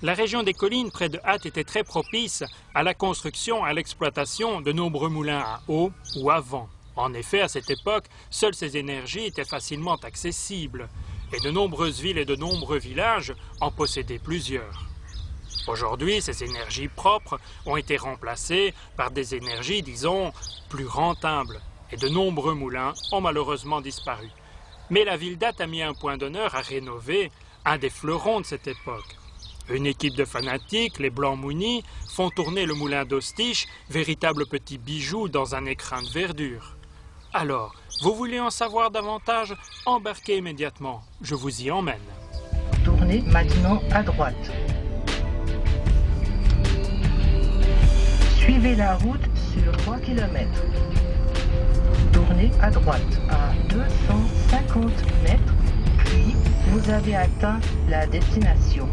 La région des collines près de Ath était très propice à la construction et à l'exploitation de nombreux moulins à eau ou à vent. En effet, à cette époque, seules ces énergies étaient facilement accessibles et de nombreuses villes et de nombreux villages en possédaient plusieurs. Aujourd'hui, ces énergies propres ont été remplacées par des énergies, disons, plus rentables et de nombreux moulins ont malheureusement disparu. Mais la ville d'Ath a mis un point d'honneur à rénover un des fleurons de cette époque. Une équipe de fanatiques, les Blancs-Mounis, font tourner le moulin d'Ostiche, véritable petit bijou dans un écrin de verdure. Alors, vous voulez en savoir davantage? Embarquez immédiatement, je vous y emmène. Tournez maintenant à droite. Suivez la route sur 3 km. Tournez à droite à 250 mètres, puis vous avez atteint la destination.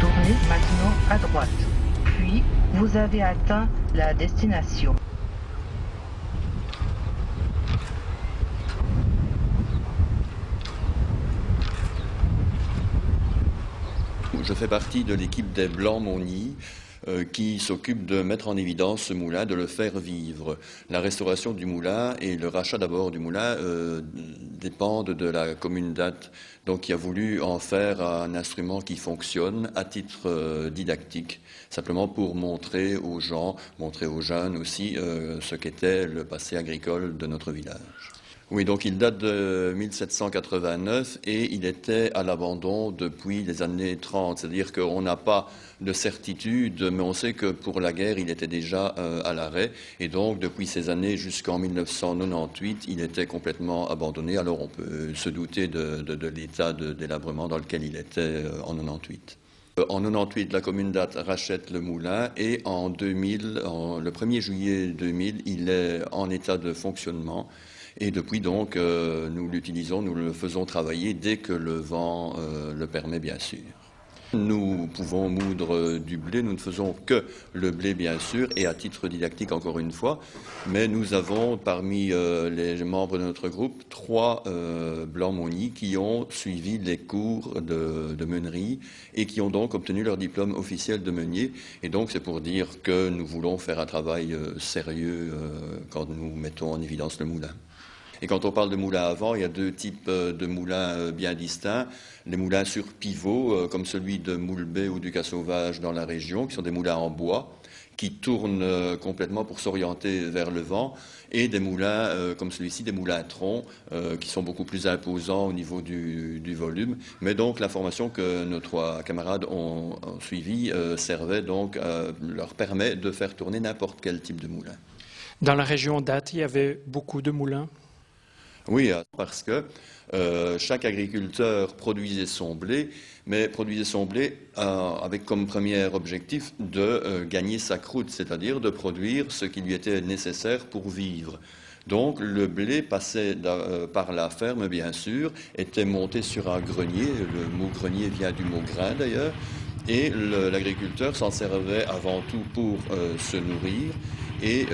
Tournez maintenant à droite, puis vous avez atteint la destination. Je fais partie de l'équipe des Blancs-Mounis qui s'occupe de mettre en évidence ce moulin, de le faire vivre. La restauration du moulin et le rachat d'abord du moulin dépendent de la commune d'Ath, donc qui a voulu en faire un instrument qui fonctionne à titre didactique, simplement pour montrer aux gens, montrer aux jeunes aussi ce qu'était le passé agricole de notre village. Oui, donc il date de 1789 et il était à l'abandon depuis les années 30. C'est-à-dire qu'on n'a pas de certitude, mais on sait que pour la guerre, il était déjà à l'arrêt. Et donc, depuis ces années jusqu'en 1998, il était complètement abandonné. Alors, on peut se douter de l'état de délabrement dans lequel il était en 98. En 98, la commune d'Ath rachète le moulin et en 2000, le 1er juillet 2000, il est en état de fonctionnement. Et depuis donc, nous l'utilisons, nous le faisons travailler dès que le vent le permet, bien sûr. Nous pouvons moudre du blé, nous ne faisons que le blé, bien sûr, et à titre didactique, encore une fois, mais nous avons parmi les membres de notre groupe 3 Blancs-Mounis qui ont suivi les cours de meunerie et qui ont donc obtenu leur diplôme officiel de meunier. Et donc, c'est pour dire que nous voulons faire un travail sérieux quand nous mettons en évidence le moulin. Et quand on parle de moulins à vent, il y a 2 types de moulins bien distincts. Les moulins sur pivot, comme celui de Moulbet ou du Cas-Sauvage dans la région, qui sont des moulins en bois, qui tournent complètement pour s'orienter vers le vent, et des moulins comme celui-ci, des moulins à tronc, qui sont beaucoup plus imposants au niveau du volume. Mais donc la formation que nos 3 camarades ont suivie servait donc, leur permet de faire tourner n'importe quel type de moulin. Dans la région d'Ath, il y avait beaucoup de moulins. Oui, parce que chaque agriculteur produisait son blé, mais produisait son blé avec comme premier objectif de gagner sa croûte, c'est-à-dire de produire ce qui lui était nécessaire pour vivre. Donc le blé passait par la ferme, bien sûr, était monté sur un grenier, le mot grenier vient du mot grain d'ailleurs, et l'agriculteur s'en servait avant tout pour se nourrir. Et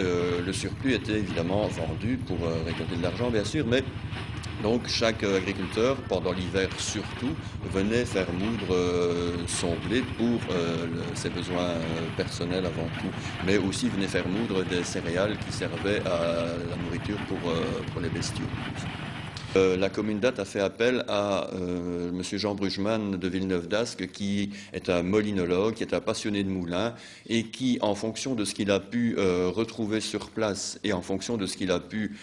le surplus était évidemment vendu pour récolter de l'argent, bien sûr, mais donc chaque agriculteur, pendant l'hiver surtout, venait faire moudre son blé pour ses besoins personnels avant tout, mais aussi venait faire moudre des céréales qui servaient à la nourriture pour les bestiaux. La commune d'Ath a fait appel à M. Jean Bruggemann de Villeneuve-d'Ascq, qui est un molinologue, qui est un passionné de moulins, et qui, en fonction de ce qu'il a pu retrouver sur place et en fonction de ce qu'il a pu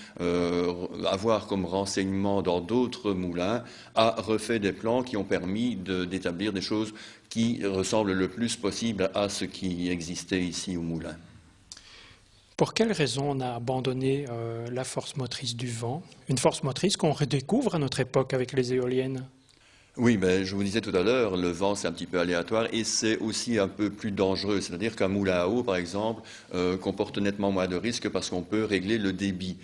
avoir comme renseignement dans d'autres moulins, a refait des plans qui ont permis d'établir des choses qui ressemblent le plus possible à ce qui existait ici au moulin. Pour quelle raison on a abandonné la force motrice du vent, une force motrice qu'on redécouvre à notre époque avec les éoliennes? Oui, mais je vous disais tout à l'heure, le vent c'est un petit peu aléatoire et c'est aussi un peu plus dangereux. C'est-à-dire qu'un moulin à eau, par exemple, comporte nettement moins de risques parce qu'on peut régler le débit.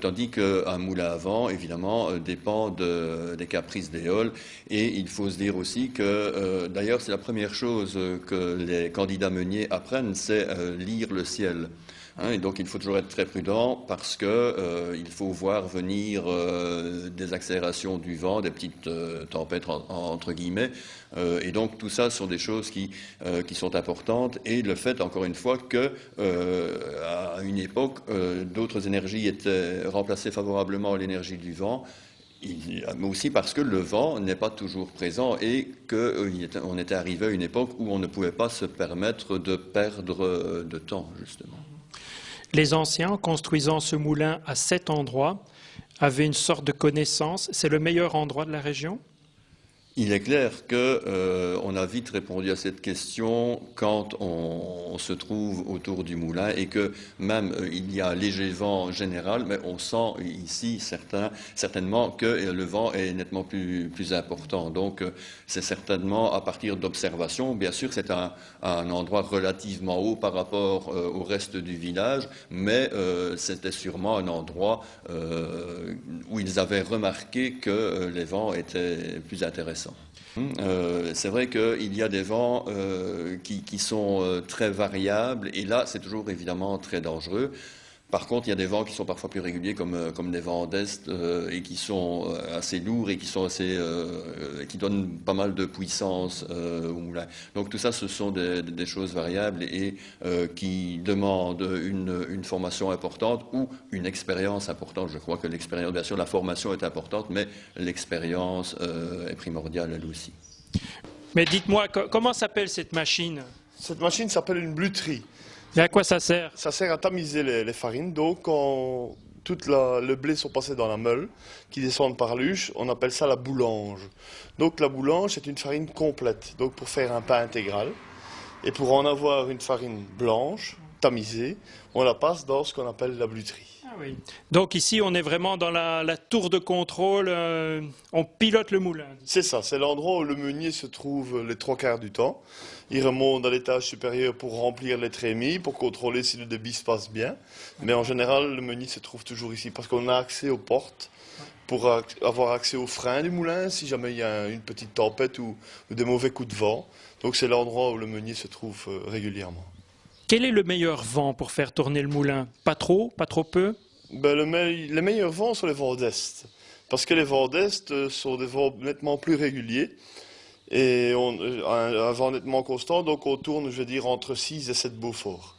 Tandis qu'un moulin à vent, évidemment, dépend des caprices d'éole. Et il faut se dire aussi que, d'ailleurs, c'est la première chose que les candidats meuniers apprennent, c'est lire le ciel. Et donc il faut toujours être très prudent parce que il faut voir venir des accélérations du vent, des petites tempêtes entre guillemets. Et donc tout ça sont des choses qui sont importantes. Et le fait, encore une fois, que à une époque, d'autres énergies étaient remplacées favorablement à l'énergie du vent. Mais aussi parce que le vent n'est pas toujours présent et qu'on était arrivé à une époque où on ne pouvait pas se permettre de perdre de temps, justement. Les anciens, en construisant ce moulin à cet endroit, avaient une sorte de connaissance. C'est le meilleur endroit de la région? Il est clair qu'on a vite répondu à cette question quand on se trouve autour du moulin et que même il y a un léger vent général, mais on sent ici certainement que le vent est nettement plus important. Donc c'est certainement à partir d'observations. Bien sûr, c'est un endroit relativement haut par rapport au reste du village, mais c'était sûrement un endroit où ils avaient remarqué que les vents étaient plus intéressants. C'est vrai qu'il y a des vents qui sont très variables et là c'est toujours évidemment très dangereux. Par contre, il y a des vents qui sont parfois plus réguliers comme des vents d'est et qui sont assez lourds et qui donnent pas mal de puissance au moulin. Donc tout ça, ce sont des choses variables et qui demandent une formation importante ou une expérience importante. Je crois que l'expérience, bien sûr, la formation est importante, mais l'expérience est primordiale elle aussi. Mais dites-moi, comment s'appelle cette machine? Cette machine s'appelle une bluterie. Et à quoi ça sert? Ça sert à tamiser les farines. Donc, quand le blé sont passés dans la meule, qui descendent par l'huche, on appelle ça la boulange. Donc, la boulange, c'est une farine complète. Donc, pour faire un pain intégral. Et pour en avoir une farine blanche, tamisée, on la passe dans ce qu'on appelle la bluterie. Ah oui. Donc ici, on est vraiment dans la tour de contrôle, on pilote le moulin. C'est ça, c'est l'endroit où le meunier se trouve les 3/4 du temps. Il remonte à l'étage supérieur pour remplir les trémies, pour contrôler si le débit se passe bien. Mais en général, le meunier se trouve toujours ici parce qu'on a accès aux portes pour avoir accès aux freins du moulin si jamais il y a une petite tempête ou des mauvais coups de vent. Donc c'est l'endroit où le meunier se trouve régulièrement. Quel est le meilleur vent pour faire tourner le moulin? Pas trop peu? Les meilleurs vents sont les vents d'est. Parce que les vents d'est sont des vents nettement plus réguliers. Et un vent nettement constant, donc on tourne, je veux dire, entre 6 et 7 Beaufort.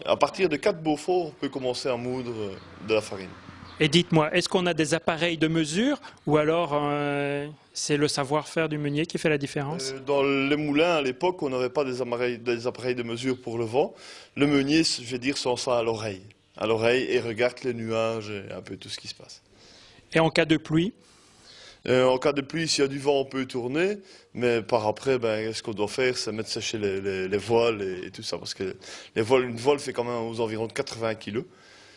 À partir de 4 Beaufort, on peut commencer à moudre de la farine. Et dites-moi, est-ce qu'on a des appareils de mesure ou alors c'est le savoir-faire du meunier qui fait la différence? Dans les moulins, à l'époque, on n'avait pas des appareils de mesure pour le vent. Le meunier, je vais dire, sent ça à l'oreille et regarde les nuages et un peu tout ce qui se passe. Et en cas de pluie? En cas de pluie, s'il y a du vent, on peut tourner, mais par après, ce qu'on doit faire, c'est mettre sécher les voiles et tout ça, parce que une voile fait quand même aux environs de 80 kg.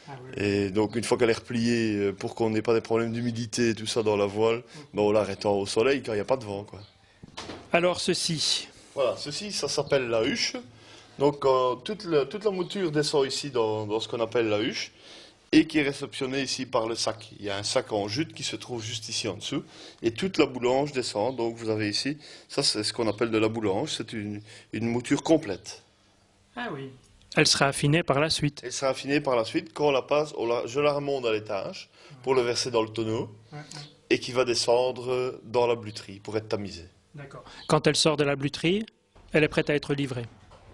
Ah oui. Et donc, une fois qu'elle est repliée, pour qu'on n'ait pas des problèmes d'humidité et tout ça dans la voile, on l'arrête au soleil quand il n'y a pas de vent, quoi. Alors, ceci? Voilà, ceci, ça s'appelle la huche. Donc, toute la mouture descend ici dans ce qu'on appelle la huche. Et qui est réceptionné ici par le sac. Il y a un sac en jute qui se trouve juste ici en dessous. Et toute la boulange descend. Donc vous avez ici, ça c'est ce qu'on appelle de la boulange. C'est une mouture complète. Ah oui. Elle sera affinée par la suite. Elle sera affinée par la suite. Quand on la passe, je la remonte à l'étage pour le verser dans le tonneau. Et qui va descendre dans la bluterie pour être tamisée. D'accord. Quand elle sort de la bluterie, elle est prête à être livrée.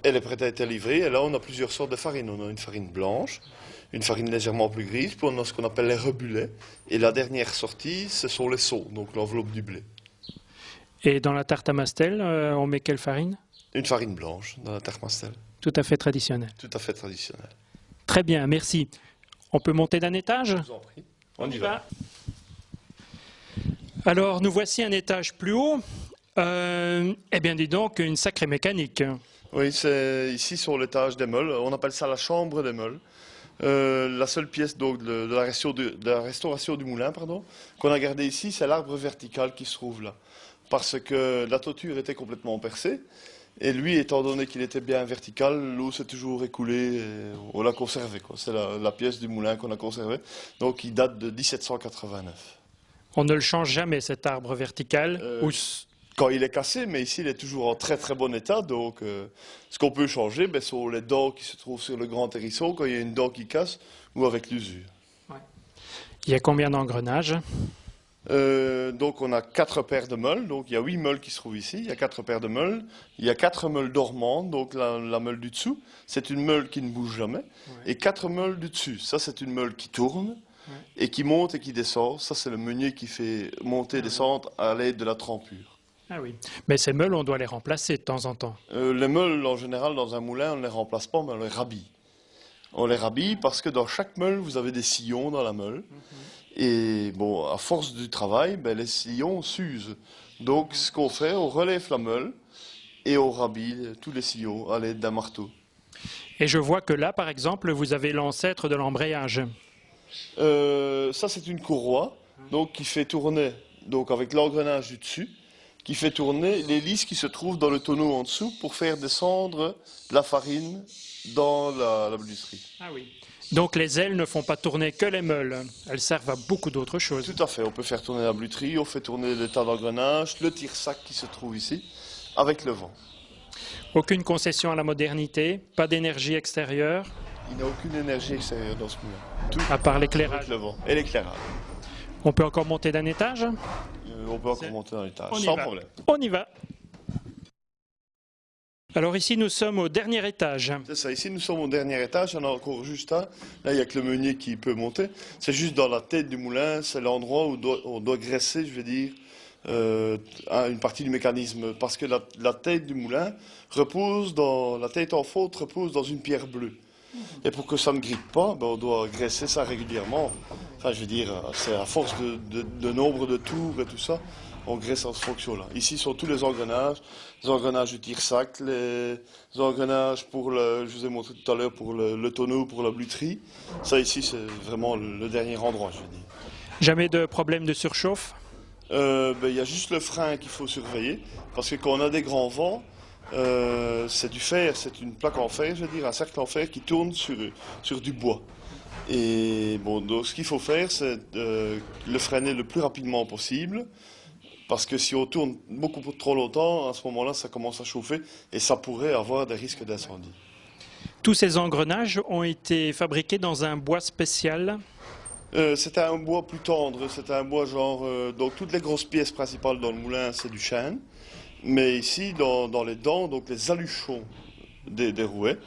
Elle est prête à être livrée. Et là, on a plusieurs sortes de farines. On a une farine blanche, une farine légèrement plus grise, puis on a ce qu'on appelle les rebulets. Et la dernière sortie, ce sont les seaux, donc l'enveloppe du blé. Et dans la tarte à mastel, on met quelle farine? Une farine blanche dans la tarte mastel. Tout à fait traditionnelle. Tout à fait traditionnelle. Très bien, merci. On peut monter d'un étage? Je vous en prie. On y va. Alors, nous voici un étage plus haut. Eh bien, dis donc, une sacrée mécanique. Oui, c'est ici sur l'étage des meules. On appelle ça la chambre des meules. La seule pièce donc, de la restauration du moulin qu'on a gardée ici, c'est l'arbre vertical qui se trouve là. parce que la toiture était complètement percée. Et lui, étant donné qu'il était bien vertical, l'eau s'est toujours écoulée et on l'a conservé, quoi. C'est la pièce du moulin qu'on a conservée. Donc il date de 1789. On ne le change jamais, cet arbre vertical Quand il est cassé, mais ici il est toujours en très très bon état. Donc ce qu'on peut changer, ce sont les dents qui se trouvent sur le grand hérisson quand il y a une dent qui casse ou avec l'usure. Ouais. Il y a combien d'engrenages? Donc on a 4 paires de meules, donc il y a 8 meules qui se trouvent ici, il y a 4 paires de meules, il y a 4 meules dormantes, donc la meule du dessous, c'est une meule qui ne bouge jamais, et 4 meules du dessus, ça c'est une meule qui tourne, et qui monte et qui descend, ça c'est le meunier qui fait monter et descendre à l'aide de la trempure. Ah oui, mais ces meules on doit les remplacer de temps en temps. Les meules en général dans un moulin on ne les remplace pas, mais on les rhabille. On les rhabille parce que dans chaque meule vous avez des sillons dans la meule. Et bon, à force du travail, les sillons s'usent. Donc, ce qu'on fait, on relève la meule et on rhabille tous les sillons à l'aide d'un marteau. Et je vois que là, par exemple, vous avez l'ancêtre de l'embrayage. Ça, c'est une courroie, donc qui fait tourner, donc avec l'engrenage du dessus, qui fait tourner l'hélice qui se trouve dans le tonneau en dessous pour faire descendre la farine dans la boulisserie. Ah oui. Donc les ailes ne font pas tourner que les meules, elles servent à beaucoup d'autres choses. Tout à fait, on peut faire tourner la bluterie, on fait tourner le tas d'engrenage, le tire-sac qui se trouve ici, avec le vent. Aucune concession à la modernité, pas d'énergie extérieure. Il n'y a aucune énergie extérieure dans ce moulin. Tout à part l'éclairage. avec le vent et l'éclairage. On peut encore monter d'un étage? On peut encore monter d'un étage, sans problème. On y va. Alors ici, nous sommes au dernier étage. C'est ça, ici nous sommes au dernier étage, il y en a encore juste un. Là, il n'y a que le meunier qui peut monter. C'est juste dans la tête du moulin, c'est l'endroit où on doit graisser, je veux dire, une partie du mécanisme. Parce que la tête du moulin repose la tête en fonte repose dans une pierre bleue. Et pour que ça ne grippe pas, on doit graisser ça régulièrement. Enfin, je veux dire, c'est à force de nombre de tours et tout ça. On graisse en ce fonction-là. Ici sont tous les engrenages du tire-sac, les engrenages pour je vous ai montré tout à l'heure pour le tonneau, pour la bluterie. Ça ici, c'est vraiment le dernier endroit, je veux dire. Jamais de problème de surchauffe? Il y a juste le frein qu'il faut surveiller, parce que quand on a des grands vents, c'est du fer, c'est une plaque en fer, je veux dire, un cercle en fer qui tourne sur du bois. Et bon, donc ce qu'il faut faire, c'est le freiner le plus rapidement possible. Parce que si on tourne beaucoup trop longtemps, à ce moment-là, ça commence à chauffer et ça pourrait avoir des risques d'incendie. Tous ces engrenages ont été fabriqués dans un bois spécial? C'était un bois plus tendre, c'était un bois genre... donc toutes les grosses pièces principales dans le moulin, c'est du chêne. Mais ici, dans les dents, donc les aluchons des rouets,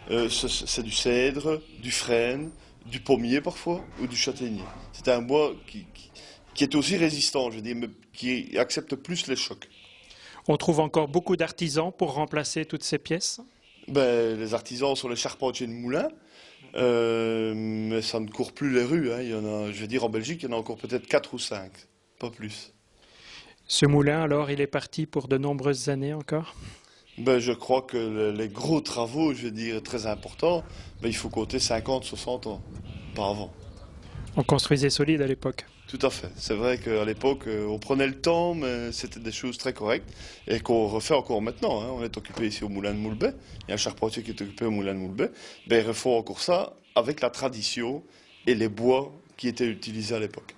c'est du cèdre, du frêne, du pommier parfois, ou du châtaignier. C'est un bois qui est aussi résistant, je veux dire, mais qui accepte plus les chocs. On trouve encore beaucoup d'artisans pour remplacer toutes ces pièces? Les artisans sont les charpentiers de moulin, mais ça ne court plus les rues. Il y en a, je veux dire, en Belgique, il y en a encore peut-être 4 ou 5, pas plus. Ce moulin, alors, il est parti pour de nombreuses années encore? Je crois que les gros travaux, je veux dire, très importants, il faut compter 50, 60 ans, pas avant. On construisait solide à l'époque. Tout à fait. C'est vrai qu'à l'époque, on prenait le temps, mais c'était des choses très correctes et qu'on refait encore maintenant. On est occupé ici au moulin de Moulbet. Il y a un charpentier qui est occupé au moulin de Moulbet. Ils refont encore ça avec la tradition et les bois qui étaient utilisés à l'époque.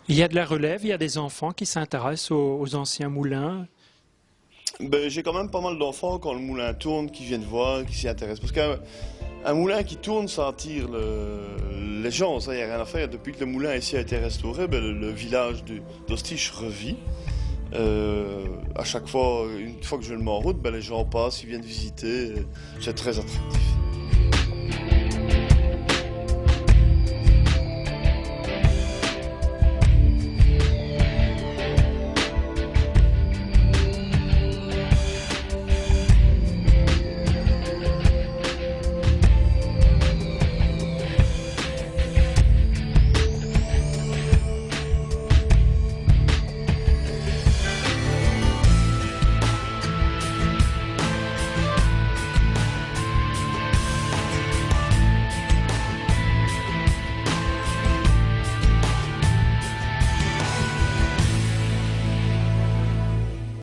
Il y a de la relève, il y a des enfants qui s'intéressent aux anciens moulins. J'ai quand même pas mal d'enfants quand le moulin tourne, qui viennent voir, qui s'y intéressent. Parce qu'un moulin qui tourne, ça attire les gens, ça, il n'y a rien à faire. Depuis que le moulin ici a été restauré, le village d'Ostiche revit. À chaque fois, une fois que je le mets en route, les gens passent, ils viennent visiter. C'est très attractif.